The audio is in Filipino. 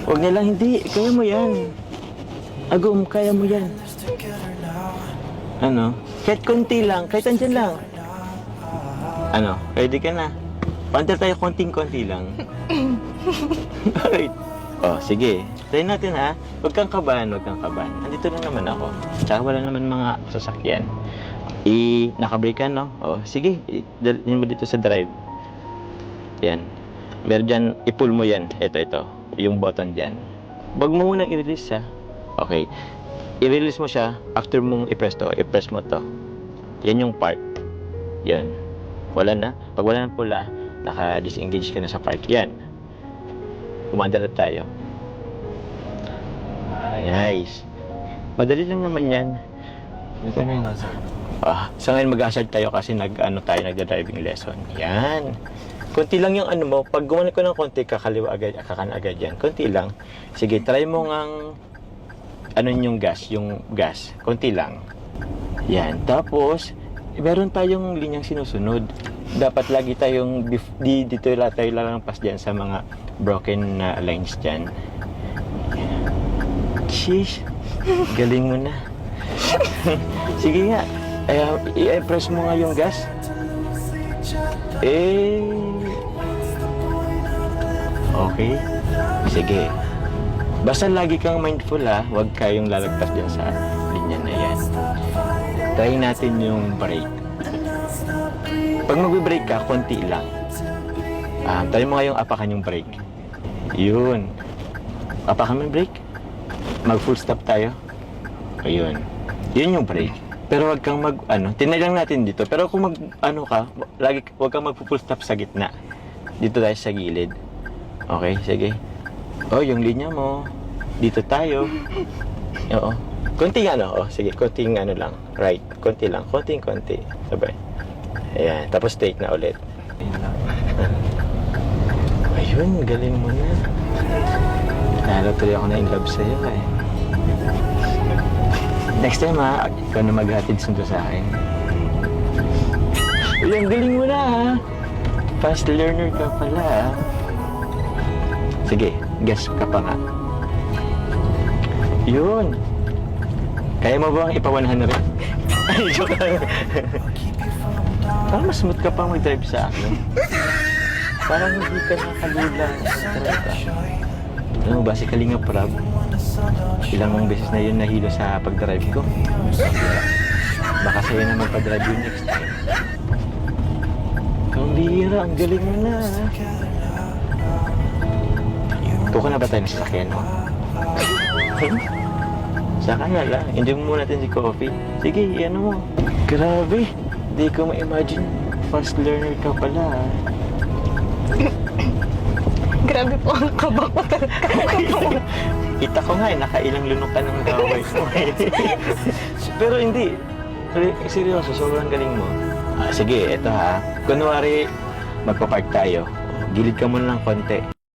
Huwag na lang, hindi. Kaya mo yan. Agum, kaya mo yan. Ano? Kahit konti lang, kahit andyan lang. Ano? Ready ka na? Pantay tayo konting-konti lang. Bakit? Oh, sige. Try natin ha. Huwag kang kabahan, huwag kang kabahan. Andito lang naman ako. Tsaka wala naman mga sasakyan. Naka-brake ka, no? Oh, sige. Dalhin mo dito sa drive. Yan. Meron dyan, i-pull mo yan. Ito. Yung button dyan. Huwag mo munang i-release ha. Okay. I-release mo siya after mong i-press to. I-press mo to. Yan yung park. Yan. Wala na. Pag wala ng pula, naka-disengage ka na sa park. Yan. Kumanda na tayo. Nice. Madali lang naman yan. Ito na yung hazard. Sa ngayon mag-hazard tayo kasi nagda-driving lesson. Yan. Konti lang yung ano mo. Pag gumawa ko ng konti, kakaliwa agad, kakan agad yan. Konti lang. Sige, try mo ngang yung gas. Konti lang. Yan. Tapos, meron tayong linyang sinusunod. Dapat lagi tayong dito tayo lalampas dyan sa mga broken na lines dyan. Sheesh. Galing mo na. Sige nga. I-press mo nga yung gas. Okay. Sige. Basta lagi kang mindful ha. Huwag kayong lalagpas dyan sa linya na yan. Try natin yung brake. Pag mag-brake ka, konti lang. Try mo nga yung apakan yung brake. Yun. Apakan mo yung brake. Mag-full stop tayo. Ayun. Yun yung brake. Pero wag kang tinalang natin dito. Pero kung wag kang mag-full stop sa gitna. Dito tayo sa gilid. Okay, sige. Oh, yung linya mo. Dito tayo. Oo. Konting sige, konting lang. Right, konti lang. Konting-konti. Sabay. Ayan, tapos take na ulit. Ayun, galing mo na. Lalo tuloy ako na in love sa'yo eh. Next time ikaw na maghatid sundo sa akin. Uy, ang galing mo na ha. Fast learner ka pala ha. Sige, guess ka pa nga. Yun. Kaya mo bang ipa-100? Ay, joke lang. Parang mas smooth ka pa mag-drive sa akin. Parang hindi ka nakalula sa drive. Alam mo ba, si Kalinga Prab, ilang beses na yun nahilo sa pag-drive ko. Baka sa'yo na magpa-drive yun next time. Ang bihira, ang galing mo na. Tuka na ba tayo sa sasakyan mo? Saka na lang, enjoy mo muna natin si Coffee. Sige, mo. Grabe, di ko ma-imagine. Fast learner ka pala. Grabe po ang kaba ko talaga. Kita ko nga nakailang lunok ka ng gaway mo Pero hindi. Seryoso, sobrang galing mo. Sige, eto ha. Kunwari, magpapark tayo. Gilid ka muna ng konti.